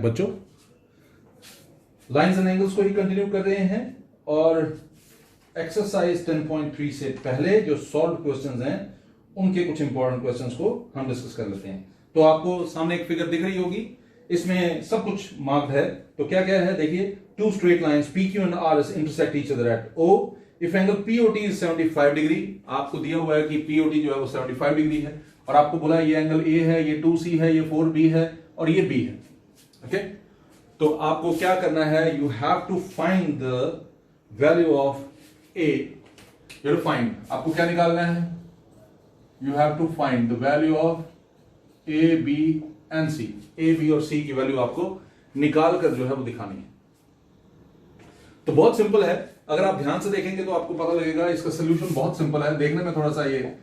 बच्चों lines and angles को ही continue कर रहे हैं और एक्सरसाइज 10.3 से पहले जो सॉल्व क्वेश्चंस हैं उनके कुछ इंपॉर्टेंट क्वेश्चंस को हम डिस्कस कर लेते हैं। तो आपको सामने एक फिगर दिख रही होगी, इसमें सब कुछ मार्क्ड है। तो क्या क्या है देखिए, two straight lines PQ and RS intersect each other at O if angle POT is 75 degree. आपको दिया हुआ है कि POT जो है वो 75 डिग्री है और आपको बोला है ये एंगल A है, ये 2C है, ये 4B है और ये B है। ओके तो आपको क्या करना है, you have to find the value of A। You to find, आपको क्या निकालना है, you have to find the value of A, B and C। A, B और C की वैल्यू आपको निकाल कर जो है वो दिखानी है। तो बहुत सिंपल है, अगर आप ध्यान से देखेंगे तो आपको पता लगेगा इसका सोल्यूशन बहुत सिंपल है। देखने में थोड़ा सा ये,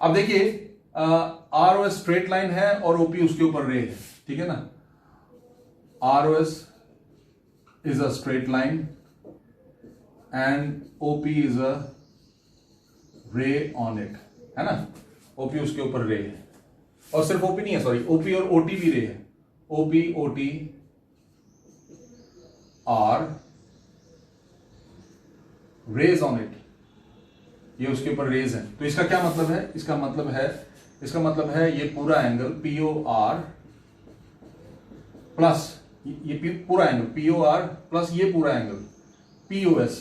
अब देखिए ROS स्ट्रेट लाइन है और OP उसके ऊपर रे है, ठीक है ना। ROS is a straight line and OP is a ray on it, है ना। OP उसके ऊपर रे है और सिर्फ OP नहीं है, सॉरी OP और OT भी रे है। OP OT are rays on it, ये उसके ऊपर रेज है। तो इसका क्या मतलब है, इसका मतलब है ये पूरा एंगल POR प्लस ये पूरा एंगल POR प्लस ये पूरा angle POS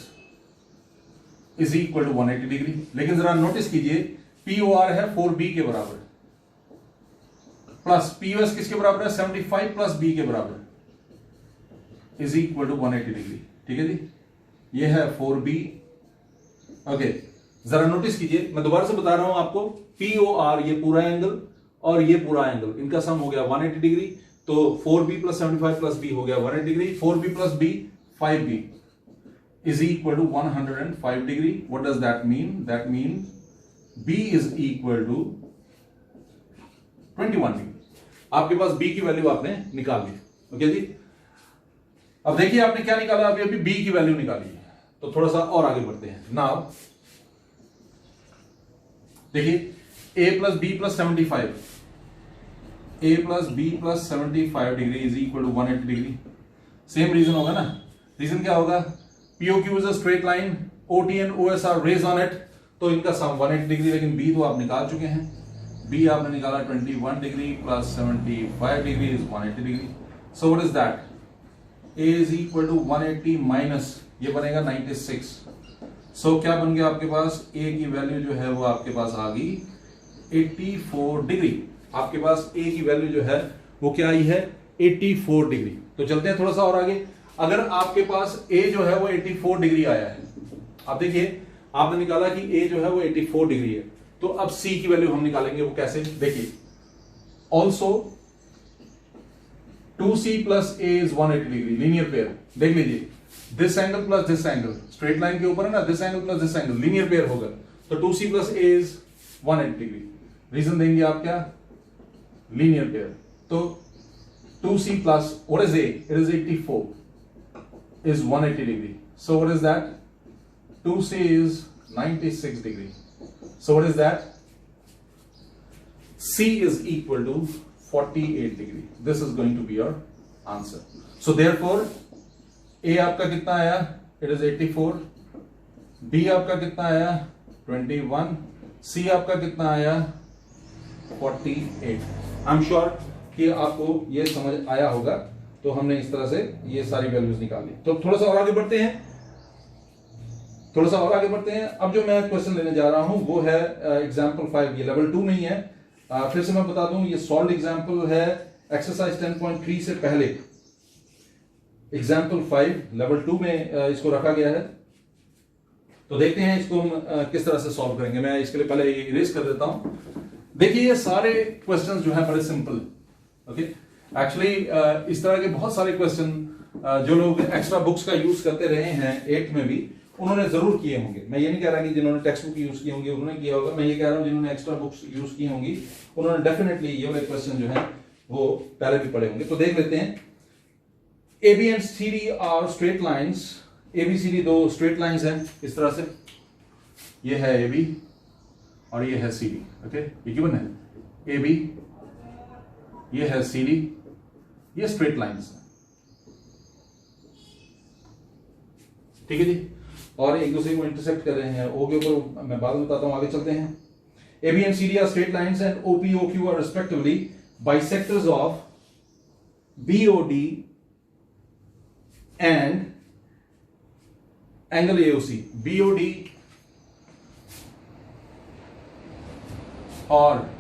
is equal to 180 degree. लेकिन जरा नोटिस कीजिए POR है 4B के बराबर प्लस POS किसके बराबर है, 75 प्लस B के बराबर इज इक्वल टू 180 डिग्री। ठीक है जी, ये है 4B। ओके जरा नोटिस कीजिए, मैं दोबारा से बता रहा हूं आपको, POR ये पूरा एंगल और ये पूरा एंगल, इनका सम हो गया 180 डिग्री। तो 4B प्लस 75 प्लस B हो गया 180 degree. 4B plus B 5B is equal to 105 degree. What does that mean, that mean B is equal to 21 degree. आपके पास B की वैल्यू आपने निकाल ली। ओके जी, अब देखिए आपने क्या निकाला, अभी B की वैल्यू निकाली है। तो थोड़ा सा और आगे बढ़ते हैं। नाउ देखिए A plus B plus 75, A plus B plus 75 degree is equal to 180 degree. Same reason होगा ना, रीजन क्या होगा, POQ is a straight line, OT and OS are rays on it, तो इनका सम 180 डिग्री। लेकिन B तो आप निकाल चुके हैं, B आपने निकाला 21 degree plus 75 degree is 180 degree. So what is that, A is equal to 180 minus ये बनेगा 96। सो क्या बन गया आपके पास, A की वैल्यू जो है वो आपके पास आ गई 84 डिग्री। आपके पास A की वैल्यू जो है वो क्या आई है, 84 डिग्री। तो चलते हैं थोड़ा सा और आगे। अगर आपके पास A जो है वो 84 डिग्री आया है, आप देखिए आपने निकाला कि A जो है वो 84 डिग्री है, तो अब C की वैल्यू हम निकालेंगे। वो कैसे, देखिए also 2C plus A is 180 degree, linear pair. देख लीजिए this angle plus this angle, straight line के ऊपर है ना, this angle plus this angle linear pair होगा। तो 2C plus A is 180 degree. Reason देंगे आप क्या, लीनियर पेयर। तो 2C plus what is A, it is 84 is 180 degree. So what is that? 2C is 96 degree. So what is that? C is equal to 48 degree. This is going to be your answer. So therefore A आपका कितना आया, it is 84, B आपका कितना आया 21, C आपका कितना आया 48। I'm sure कि आपको ये समझ आया होगा। तो हमने इस तरह से ये सारी वैल्यूज निकाल ली। तो थोड़ा सा और आगे बढ़ते हैं, अब जो मैं क्वेश्चन लेने जा रहा हूं वो है एग्जांपल 5। ये लेवल 2 नहीं है, फिर से मैं बता दूं, ये सॉल्व एग्जांपल है एक्सरसाइज 10.3 से पहले। एग्जांपल 5 लेवल 2 में इसको रखा गया है। तो देखते हैं इसको हम किस तरह से सॉल्व करेंगे। मैं इसके लिए पहले इरेज कर देता हूं। देखिए ये सारे क्वेश्चन जो है बड़े सिंपल। ओके एक्चुअली इस तरह के बहुत सारे क्वेश्चन जो लोग एक्स्ट्रा बुक्स का यूज करते रहे हैं 8th में भी, उन्होंने जरूर किए होंगे। मैं ये नहीं कह रहा कि जिन्होंने टेक्स्ट बुक यूज की होंगी उन्होंने किया होगा, मैं ये कह रहा हूं जिन्होंने एक्स्ट्रा बुक्स यूज की होंगी उन्होंने डेफिनेटली ये वाले क्वेश्चन जो है वो पहले भी पढ़े होंगे। तो देख लेते हैं। AB and CD are straight lines, ABCD दो स्ट्रेट लाइंस हैं इस तरह से, ये है AB और ये है CD। ओके ये गिवन है AB, ये है CD ये स्ट्रेट लाइंस हैं, ठीक है जी, और एक दूसरे को इंटरसेक्ट कर रहे हैं। ओ के ऊपर मैं बाद में बताता हूं, आगे चलते हैं। A B and C D are straight lines and O P O Q are respectively bisectors of B O D and angle AOC. B O D और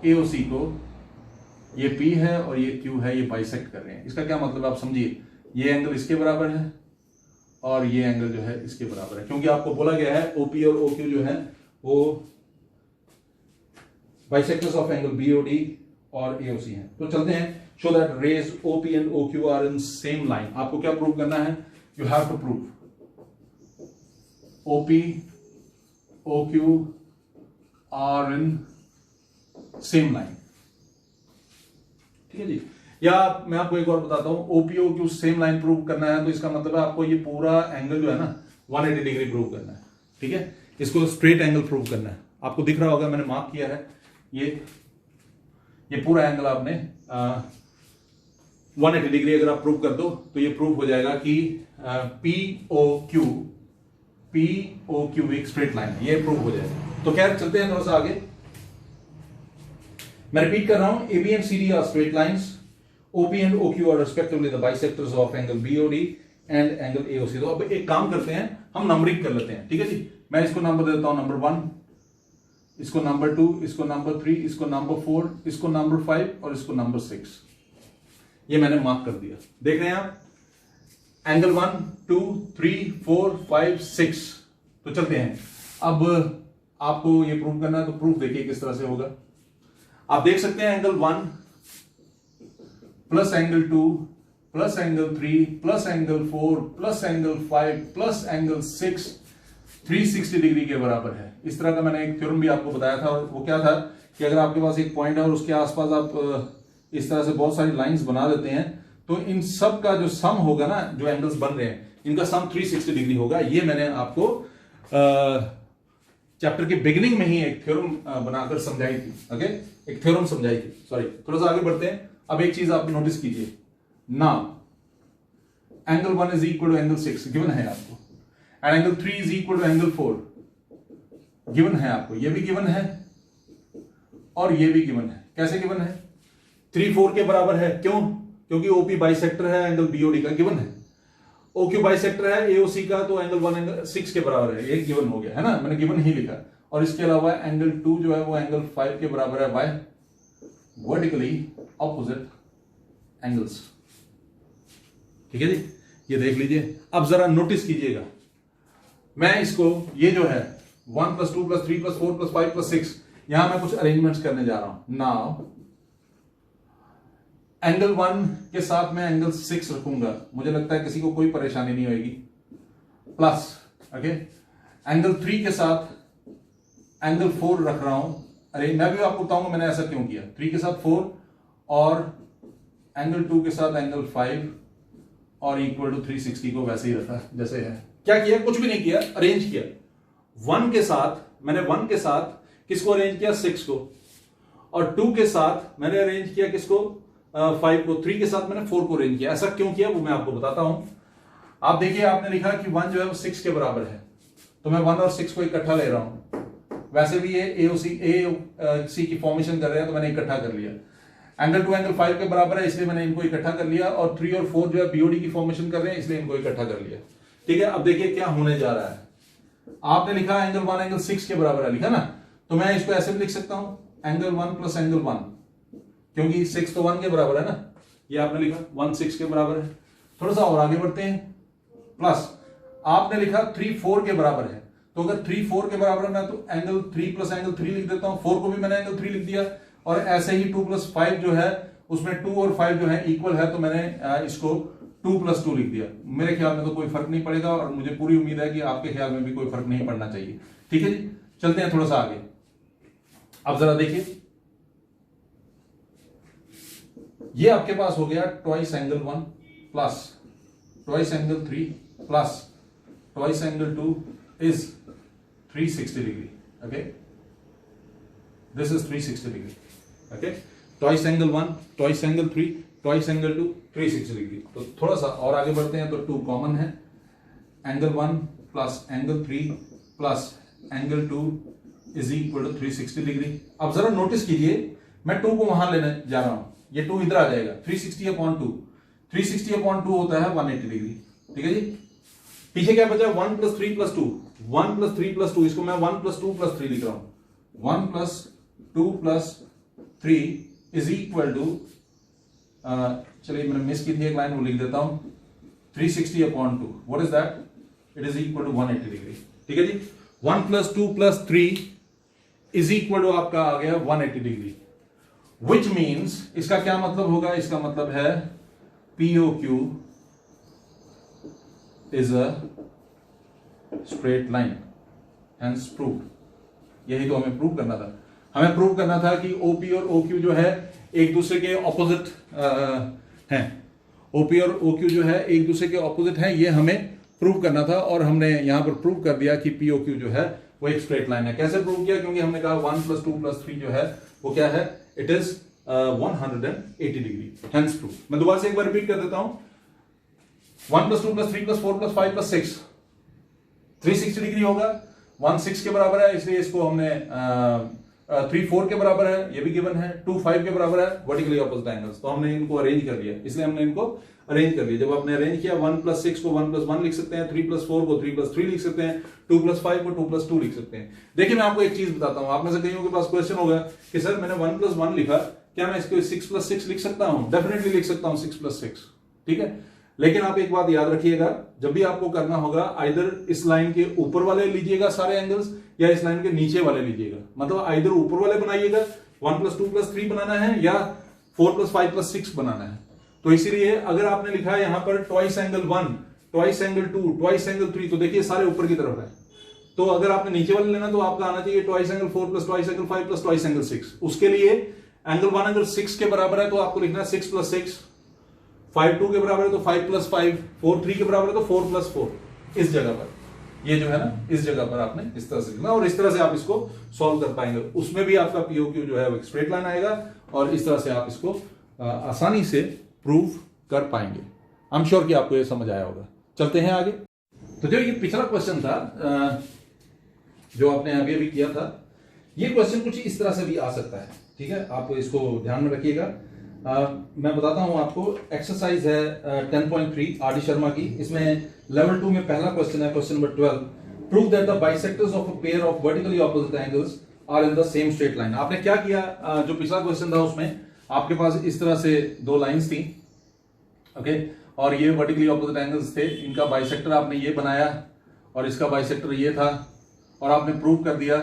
एओसी को, ये P है और ये Q है, ये बाइसेक्ट कर रहे हैं। इसका क्या मतलब आप समझिए, ये एंगल इसके बराबर है और ये एंगल जो है इसके बराबर है, क्योंकि आपको बोला गया है OP और OQ जो है वो बाइसेक्टर्स ऑफ एंगल BOD और AOC हैं। तो चलते हैं, show that rays OP and OQ are in same line. आपको क्या प्रूव करना है, you have to prove OP OQ are in same line, ठीक है जी। या मैं आपको एक और बताता हूं, ओपीओ की सेम लाइन प्रूव करना है तो इसका मतलब है आपको ये पूरा एंगल जो है ना 180 डिग्री प्रूव करना है, ठीक है। इसको स्ट्रेट एंगल प्रूव करना है। आपको दिख रहा होगा मैंने मार्क किया है, ये पूरा एंगल आपने 180 डिग्री अगर आप प्रूव कर दो तो ये प्रूव हो जाएगा कि POQ एक स्ट्रेट लाइन है, ये प्रूव हो जाएगा। तो खैर चलते हैं थोड़ा सा आगे। मैं रिपीट कर रहा हूं, AB and CD are straight lines, OP and OQ are respectively the bisectors of angle BOD and angle AOC। तो अब एक काम करते हैं, हम नंबरिंग कर लेते हैं, ठीक है जी। मैं इसको नंबर देता हूं नंबर 1, इसको नंबर 2, इसको नंबर 3, इसको नंबर 4, इसको नंबर 5 और इसको नंबर 6। ये मैंने मार्क कर दिया, देख रहे हैं आप, एंगल 1 2 3 4 5 6। तो चलते हैं, अब आपको ये प्रूव करना है, तो प्रूफ देखिए किस तरह से होगा। आप देख सकते हैं angle 1 plus angle 2 plus angle 3 plus angle 4 plus angle 5 plus angle 6 360 degree के बराबर है। इस तरह का मैंने एक थ्योरम भी आपको बताया था, और वो क्या था कि अगर आपके पास एक पॉइंट है और उसके आसपास आप इस तरह से बहुत सारी लाइंस बना देते हैं तो इन सब का जो सम होगा ना, जो एंगल्स बन रहे हैं इनका सम 360 डिग्री होगा। ये मैंने आपको चैप्टर के बिगिनिंग में ही एक थ्योरम बनाकर समझाई थी, ओके, एक थ्योरम समझाई थी, सॉरी। थोड़ा सा आगे बढ़ते हैं। अब एक चीज आप नोटिस कीजिए, now angle 1 is equal to angle 6 given है आपको, and angle 3 is equal to angle 4 given है आपको, ये भी गिवन है और ये भी गिवन है। कैसे गिवन है? 3 4 के बराबर है, क्यों? क्योंकि ओपी बाइसेक्टर है, एंगल बीओडी का गिवन है। ओक्यू बाइसेक्टर है एओसी का, तो एंगल 1 एंगल 6 के बराबर है, एक गिवन हो गया है ना, मैंने गिवन ही लिखा। और इसके अलावा एंगल 2 जो है वो एंगल 5 के बराबर है बाय वर्टिकली ऑपोजिट एंगल्स, ठीक है जी। ये देख लीजिए। अब जरा नोटिस कीजिएगा, मैं इसको ये जो है 1 + 2 + 3 + 4 + 5 + 6, यहां मैं कुछ अरेंजमेंट्स करने जा रहा हूं। नाउ एंगल 1 के साथ मैं एंगल 6 रखूंगा, मुझे लगता है किसी को कोई परेशानी नहीं होगी, प्लस ओके। एंगल 3 के साथ एंगल 4 रख रहा हूं। अरे मैं भी आपको बताऊंगा मैंने ऐसा क्यों किया। 3 के साथ 4 और एंगल 2 के साथ एंगल 5 और इक्वल टू 360 को वैसे ही रखा जैसे है। क्या किया? कुछ भी नहीं किया, अरेंज किया। 1 के साथ मैंने 1 के साथ किसको अरेंज किया? 6 को। और 2 के साथ मैंने अरेंज किया किसको? 5 को। 3 के साथ मैंने 4 को अरेंज किया। ऐसा क्यों किया वो मैं आपको बताता हूं। आप देखिए, आपने लिखा कि 1 जो है वो 6 के बराबर है, तो मैं 1 और 6 को इकट्ठा ले रहा हूं। वैसे भी ये एओसी की फॉर्मेशन कर रहे हैं, तो मैंने इकट्ठा कर लिया। एंगल 2 एंगल 5 के बराबर है, इसलिए मैंने इनको इकट्ठा कर लिया। और 3 और 4 जो है बीओडी की फॉर्मेशन कर रहे हैं, इसलिए इनको इकट्ठा कर लिया। ठीक है, अब देखिए क्या होने जा रहा है। आपने लिखा एंगल 1 एंगल 6 के बराबर है, लिखा ना, तो मैं इसको ऐसे भी लिख सकता हूं, एंगल 1 प्लस एंगल 1, क्योंकि 6 तो 1 के बराबर है ना। ये आपने लिखा 1 6 के बराबर है। थोड़ा सा और आगे बढ़ते हैं, प्लस आपने लिखा 3 4 के बराबर है, तो अगर 3 4 के बराबर है ना, तो एंगल 3 प्लस एंगल 3 लिख देता हूं। 4 को भी मैंने एंगल 3 लिख दिया। और ऐसे ही 2 + 5 जो है उसमें 2 और 5 जो है इक्वल है, तो मैंने इसको 2 + 2 लिख दिया। मेरे ख्याल में तो कोई फर्क नहीं पड़ेगा, और मुझे पूरी उम्मीद है कि आपके ख्याल में भी कोई फर्क नहीं पड़ना चाहिए। ठीक है जी, चलते हैं थोड़ा सा आगे। अब जरा देखिए, ये आपके पास हो गया twice angle 1 plus twice angle 3 plus twice angle 2 is 360 degree. Okay, this is 360 degree. Okay, twice angle 1 twice angle 3 twice angle 2 360 degree. तो थोड़ा सा और आगे बढ़ते हैं तो 2 कॉमन है, angle 1 plus angle 3 plus angle 2 is equal to 360 degree. अब जरा नोटिस कीजिए, मैं 2 को वहां लेने जा रहा हूं, ये 2 इधर आ जाएगा, 360/2, 360/2 होता है 180 डिग्री। ठीक है जी, पीछे क्या बचा, 1 + 3 + 2, 1 + 3 + 2, इसको मैं 1 + 2 + 3 लिख रहा हूं, 1 + 2 + 3 इज इक्वल टू, चलिए मैंने मिस की थी एक लाइन, वो लिख देता हूं, 360/2, what is that, it is equal to 180 degree. ठीक है जी, 1 + 2 + 3 इज इक्वल टू आपका आ गया 180 डिग्री, विच मीन्स इसका क्या मतलब होगा, इसका मतलब है POQ is a straight line, hence proved. यही तो हमें प्रूव करना था, हमें प्रूव करना था कि OP और OQ जो है एक दूसरे के ऑपोजिट हैं, OP और OQ जो है एक दूसरे के ऑपोजिट हैं, ये हमें प्रूव करना था, और हमने यहां पर प्रूव कर दिया कि POQ जो है वो एक स्ट्रेट लाइन है। कैसे प्रूव किया, क्योंकि हमने कहा 1 + 2 + 3 जो है वो क्या है, it is 180 degree, hence prove. मैं दोबारा से एक बार रिपीट कर देता हूं, 1 + 2 + 3 + 4 + 5 + 6 360 डिग्री होगा, 1 6 के बराबर है, इसलिए इसको हमने 3 4 के बराबर है, ये भी गिवन है, 2 5 के बराबर है, वर्टिकली ऑपोजिट एंगल्स, तो हमने इनको अरेंज कर लिया, इसलिए हमने इनको अरेंज कर लिया। जब आपने अरेंज किया, 1 + 6 को 1 + 1 लिख सकते हैं, 3 + 4 को 3 + 3 लिख सकते हैं, 2 + 5 को 2 + 2 लिख सकते हैं। देखिए मैं आपको एक चीज बताता हूं, आप में से कईयों के पास क्वेश्चन होगा कि सर मैंने 1 + 1 लिखा, क्या मैं इसको 6 + 6 लिख सकता हूं? डेफिनेटली लिख सकता हूं 6 + 6, ठीक है। लेकिन आप एक बात याद रखिएगा, जब भी आपको करना होगा, आइदर इस लाइन के ऊपर वाले लीजिएगा सारे एंगल्स, या इस लाइन के नीचे वाले लीजिएगा। मतलब आइदर ऊपर वाले बनाइएगा, 1 + 2 + 3 बनाना है, या 4 + 5 + 6 बनाना है। तो इसीलिए अगर आपने लिखा है यहां पर twice angle 1, twice angle 2, twice angle 3, तो देखिए सारे ऊपर की तरफ है। तो अगर आपने नीचे वाले लेना तो आपका आना चाहिए twice angle 4 + twice angle 5 + twice angle 6। उसके लिए एंगल 1 अगर 6 के बराबर है तो आपको लिखना है 6 + 6, 5 2 के बराबर है तो 5 + 5, 4 3 के बराबर है तो 4 + 4। इस जगह पर, ये जो है ना, इस जगह पर आपने इस तरह से लिखना, और इस तरह से आप इसको सॉल्व कर पाएंगे। उसमें भी आपका POQ जो है वो स्ट्रेट लाइन आएगा, और इस तरह से आप इसको आसानी से प्रूव कर पाएंगे। आई एम श्योर कि आपको ये समझ आया होगा। चलते हैं आगे। तो जो ये पिछला क्वेश्चन था जो आपने अभी अभी किया था, ये क्वेश्चन कुछ इस तरह से भी आ सकता है, ठीक है। आप इसको ध्यान में रखिएगा। मैं बताता हूं आपको, एक्सरसाइज है 10.3 RD शर्मा की। इसमें लेवल 2 में पहला क्वेश्चन है, question number 12, prove that the bisectors of a pair of vertically opposite angles are in the same straight line. आपने क्या किया, जो पिछला क्वेश्चन था उसमें आपके पास इस तरह से दो लाइंस थी, ओके, और ये वर्टिकली ऑपोजिट एंगल्स थे, इनका बाइसेक्टर आपने ये बनाया और इसका बाइसेक्टर ये था, और आपने प्रूव कर दिया,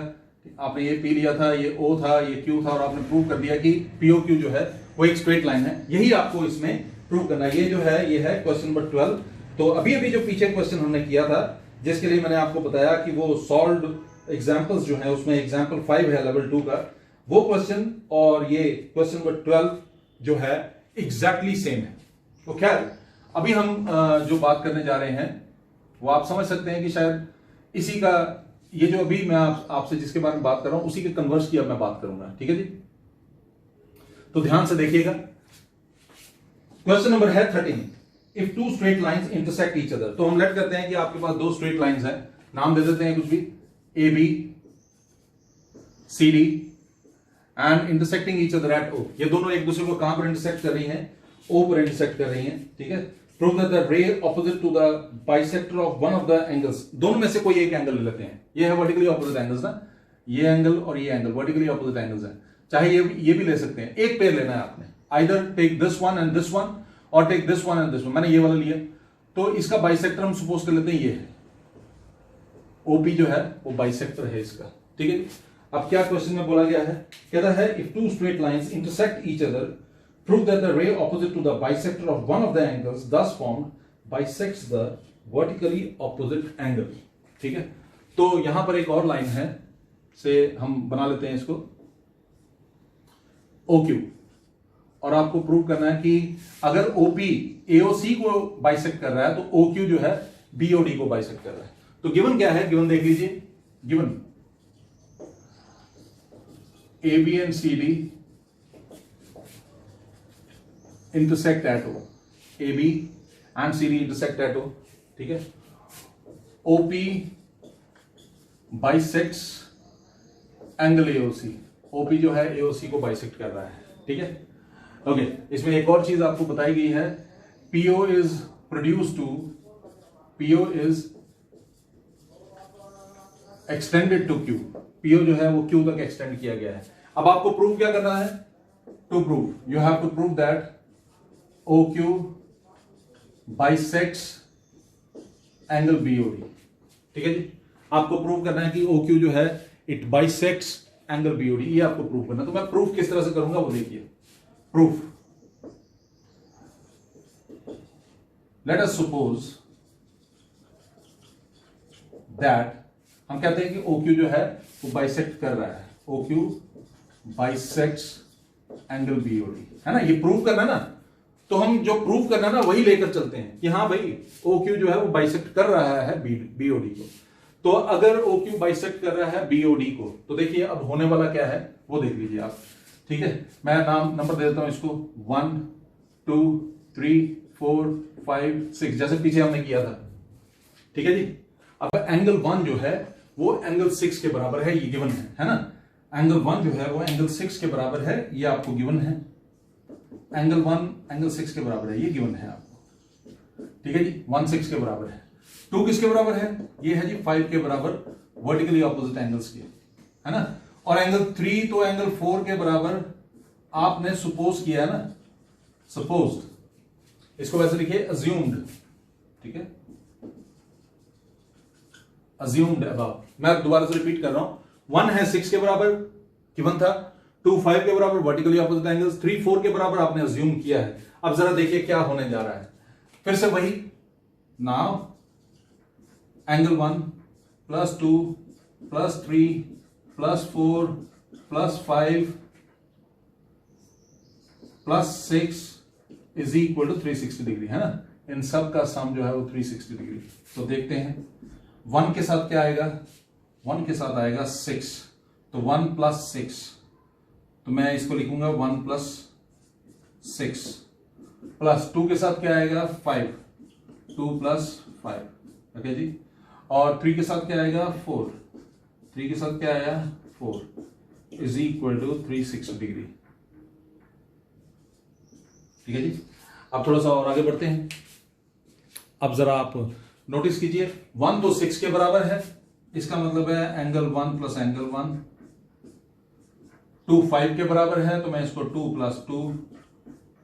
आपने ये P लिया था, ये O था, ये Q था, और आपने प्रूव कर दिया कि POQ जो है वो एक स्ट्रेट लाइन है। यही आपको इसमें प्रूव करना है। ये जो है ये है क्वेश्चन नंबर 12। तो अभी अभी जो पीछे क्वेश्चन हमने किया था, जिसके लिए मैंने आपको बताया कि वो सॉल्व्ड एग्जाम्पल्स जो है, उसमें एग्जाम्पल 5 है लेवल 2 का, वो क्वेश्चन और ये क्वेश्चन नंबर 12 जो है एग्जैक्टली सेम है। तो खैर अभी हम जो बात करने जा रहे हैं वो आप समझ सकते हैं कि शायद इसी का, ये जो अभी मैं आपसे जिसके बारे में बात कर रहा हूं उसी के कन्वर्स की अब मैं बात करूंगा, ठीक है जी। तो ध्यान से देखिएगा, क्वेश्चन नंबर है 13, if two straight lines intersect each other. तो हम लेट करते हैं कि आपके पास दो स्ट्रेट लाइंस हैं, नाम दे देते हैं कुछ भी, AB CD and intersecting each other at O। ये दोनों एक दूसरे को कहां पर इंटरसेक्ट कर रही हैं, O पर इंटरसेक्ट कर रही हैं, ठीक है। Prove that the ray opposite to the bisector of one of the angles, दोनों में से कोई एक एंगल ले लेते हैं। ये है वर्टिकली ऑपोजिट एंगल्स ना, ये एंगल और ये एंगल वर्टिकली ऑपोजिट एंगल्स हैं। चाहे ये भी ले सकते हैं, एक पेयर लेना है आपने, either take this one and this one, और take this one and this one. मैंने ये वाला लिया, तो इसका बाइसेक्टर हम सपोज कर लेते हैं ये है, OP जो है वो बाइसेक्टर है इसका, ठीक है। अब क्या क्वेश्चन में बोला गया है, कहता है if two straight lines intersect each other, prove that the ray opposite to the bisector of one of the angles thus formed bisects the vertically opposite angle, ठीक है। तो यहां पर एक और लाइन है, से हम बना लेते हैं इसको OQ, और आपको प्रूव करना है कि अगर OP AOC को बाइसेक्ट कर रहा है तो OQ जो है BOD को बाइसेक्ट कर रहा है। तो गिवन क्या है, गिवन देख लीजिए, given AB and CD intersect at O, A B and C D intersect at O, ठीक है। OP bisects angle AOC, OP जो है एओसी को बाइसेक्ट कर रहा है, ठीक है। ओके, इसमें एक और चीज आपको बताई गई है, PO is produce to, PO is extended to Q, PO जो है वो क्यू तक एक्सटेंड किया गया है। अब आपको प्रूव क्या करना है, to prove you have to prove that O Q bisects angle BOD, ठीक है जी। आपको प्रूव करना है कि ओ क्यू जो है इट बाइसेक्ट्स एंगल बीओडी, ये आपको प्रूव करना है। तो मैं प्रूफ किस तरह से करूंगा वो देखिए। Proof, let us suppose that, हम कहते हैं कि ओ क्यू जो है वो बाइसेक्ट कर रहा है, O Q bisects angle BOD, है ना। ये प्रूव करना है ना, तो हम जो प्रूव करना है ना वही लेकर चलते हैं कि हाँ भाई ओ क्यू जो है वो बाइसेक्ट कर रहा है बीओडी को। तो अगर ओ क्यू बाइसेक्ट कर रहा है बीओडी को, तो देखिए अब होने वाला क्या है वो देख लीजिए आप, ठीक है। मैं नंबर दे देता हूं इसको 1 2 3 4 5 6, जैसे पीछे हमने किया था, ठीक है जी। अब एंगल 1 जो है वो एंगल 6 के बराबर है, ये गिवन है ना। एंगल 1 जो है वो एंगल 6 के बराबर है, ये आपको गिवन है। एंगल 1 एंगल 6 के बराबर है, ये गिवन है आपको, ठीक है जी। 1 6 के बराबर है। 2 किसके बराबर है, ये है जी 5 के बराबर, वर्टिकली ऑपोजिट एंगल्स के, है ना। और एंगल 3 तो एंगल 4 के बराबर आपने सपोज किया है ना, सपोज्ड, इसको वैसे लिखिए अज्यूम्ड, ठीक है, अज्यूम्ड अबव। मैं दोबारा से रिपीट कर रहा हूं, 1 है 6 के बराबर गिवन था, 2 5 के बराबर वर्टिकली ऑपोजिट एंगल्स, 3 4 के बराबर आपने अज्यूम किया है। अब जरा देखिए क्या होने जा रहा है, फिर से वही, now angle 1 +2 +3 +4 +5 +6 is equal to 360 degree, है ना। इन सब का सम जो है वो 360 डिग्री। तो देखते हैं 1 के साथ क्या आएगा, 1 के साथ आएगा 6, तो 1 + 6, तो मैं इसको लिखूंगा 1 + 6, प्लस 2 के साथ क्या आएगा 5, 2 + 5, ओके जी। और 3 के साथ क्या आएगा 4, 3 के साथ क्या आया 4, इज इक्वल टू 360 डिग्री, ठीक है जी। अब थोड़ा सा और आगे बढ़ते हैं। अब जरा आप नोटिस कीजिए, 1 तो 6 के बराबर है, इसका मतलब है एंगल 1 + एंगल 1, 2 5 के बराबर है, तो मैं इसको 2 + 2,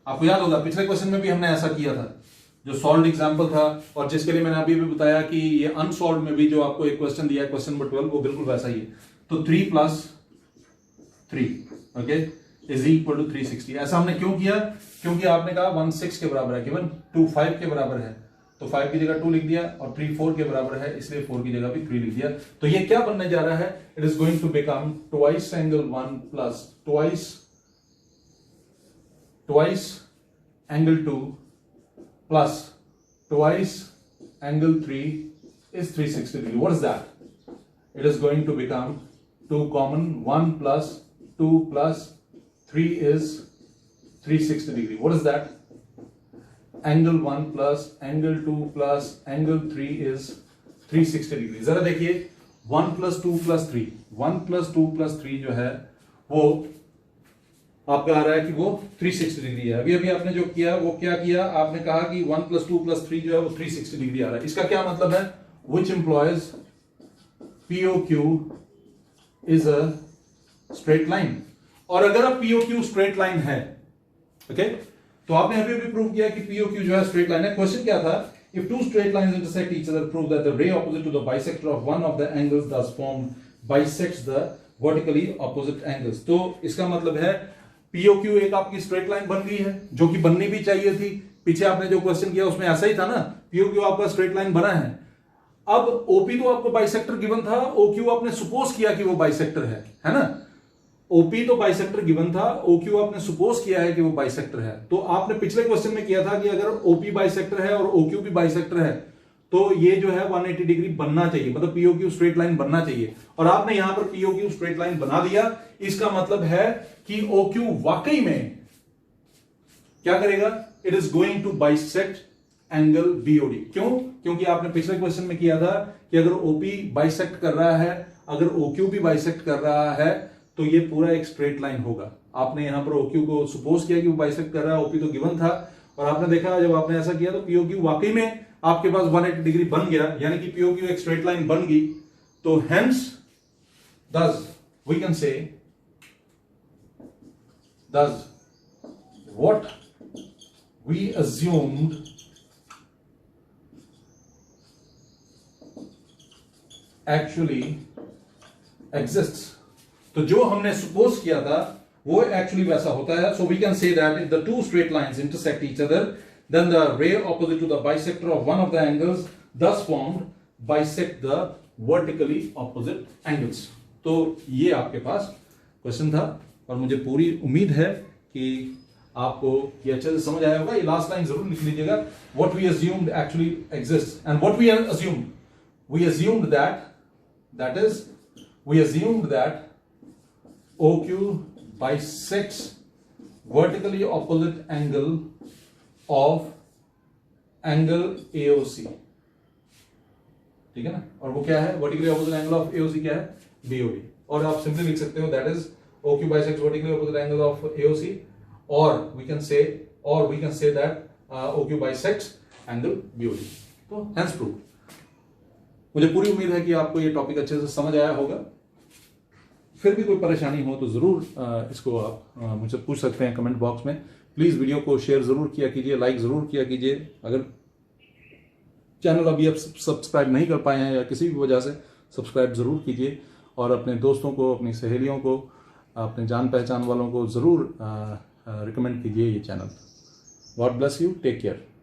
आपको याद होगा पिछले क्वेश्चन में भी हमने ऐसा किया था, जो सॉल्व एग्जांपल था, और जिसके लिए मैंने अभी भी बताया कि ये अनसॉल्व में भी जो आपको एक क्वेश्चन दिया है, क्वेश्चन नंबर 12, वो बिल्कुल वैसा ही है। तो 3 + 3, ओके, इज इक्वल टू 360। ऐसा हमने क्यों किया, क्योंकि आपने कहा 1 6 के बराबर है गिवन, 2 5 के बराबर है, तो 5 की जगह 2 लिख दिया, और 3 4 के बराबर है, इसलिए 4 की जगह भी 3 लिख दिया। तो ये क्या बनने जा रहा है, it is going to become twice angle 1 plus twice angle 2 plus twice angle 3 is 360 degree. What is that? It is going to become 2 common, 1 plus 2 plus 3 is 360 degree. What is that? Angle 1 plus angle 2 plus angle 3 is 360 degree. जरा देखिए 1 plus 2 plus 3, 1 plus 2 plus 3 जो है वो आपका आ रहा है कि वो 360 डिग्री है। अभी अभी आपने जो किया वो क्या किया, आपने कहा कि 1 + 2 + 3 जो है वो 360 डिग्री आ रहा है। इसका क्या मतलब है, which implies POQ is a straight line. और अगर अब POQ स्ट्रेट लाइन है, ओके, तो आपने अभी अभी प्रूव किया कि POQ जो है स्ट्रेट लाइन है। क्वेश्चन क्या था, if two straight lines intersect each other prove that the ray opposite to the bisector of one of the angles thus form bisects the vertically opposite angles. तो इसका मतलब है POQ एक आपकी straight line बन गई है, जो कि बननी भी चाहिए थी। पीछे आपने जो क्वेश्चन किया उसमें ऐसा ही था ना, POQ आपका स्ट्रेट लाइन बना है। अब OP तो आपको बाइसेक्टर गिवन था, OQ आपने सपोज किया कि वो बाइसेक्टर है ना। OP तो बाइसेक्टर गिवन था, OQ आपने सपोज किया है कि वो बाइसेक्टर है। तो आपने पिछले क्वेश्चन में किया था कि अगर OP बाइसेक्टर है और OQ भी बाइसेक्टर है, तो ये जो है 180 डिग्री बनना चाहिए, मतलब POQ स्ट्रेट लाइन बनना चाहिए। और आपने यहां पर POQ स्ट्रेट लाइन बना दिया। इसका मतलब है कि OQ वाकई में क्या करेगा, it is going to bisect angle BOD. क्यों? क्योंकि आपने पिछले क्वेश्चन में किया था कि अगर ओपी बाइसेक्ट कर रहा है, अगर ओक्यू भी बाइसेक्ट कर रहा है, तो ये पूरा एक स्ट्रेट लाइन होगा। आपने यहां पर ओक्यू को सपोज किया कि वो बाइसेक्ट कर रहा है, ओपी तो गिवन था, और आपने देखा जब आपने ऐसा किया तो पीओक्यू वाकई में आपके पास 180 डिग्री बन गया, यानी कि पीओक्यू एक स्ट्रेट लाइन बन गई। तो hence thus we can say, thus what we assumed actually exists। तो जो हमने सपोज किया था वो एक्चुअली वैसा होता है। So we can say that if the two straight lines intersect each other, then the ray opposite to the bisector of one of the angles thus formed bisect the vertically opposite angles। तो ये आपके पास question था, और मुझे पूरी उम्मीद है कि आपको ये अच्छे से समझ आया होगा। ये लास्ट लाइन जरूर लिख लीजिएगा, what we assumed actually exists, and what we assumed that OQ bisects vertically opposite angle of angle AOC, ठीक है ना। और वो क्या है? Vertically opposite angle of AOC क्या है? बीओडी। और आप सिंपली लिख सकते हो that is OQ bisects vertically opposite angle of AOC, और we can say that OQ bisects angle BOD. तो हेंस प्रूव। मुझे पूरी उम्मीद है कि आपको ये टॉपिक अच्छे से समझ आया होगा। फिर भी कोई परेशानी हो तो जरूर इसको आप मुझसे पूछ सकते हैं कमेंट बॉक्स में। प्लीज वीडियो को शेयर जरूर किया कीजिए, लाइक जरूर किया कीजिए। अगर चैनल अभी आप सब्सक्राइब नहीं कर पाए हैं या किसी भी वजह से, सब्सक्राइब जरूर कीजिए, और अपने दोस्तों को, अपनी सहेलियों को, अपने जान पहचान वालों को जरूर रिकमेंड कीजिए ये channel. God bless you, take care.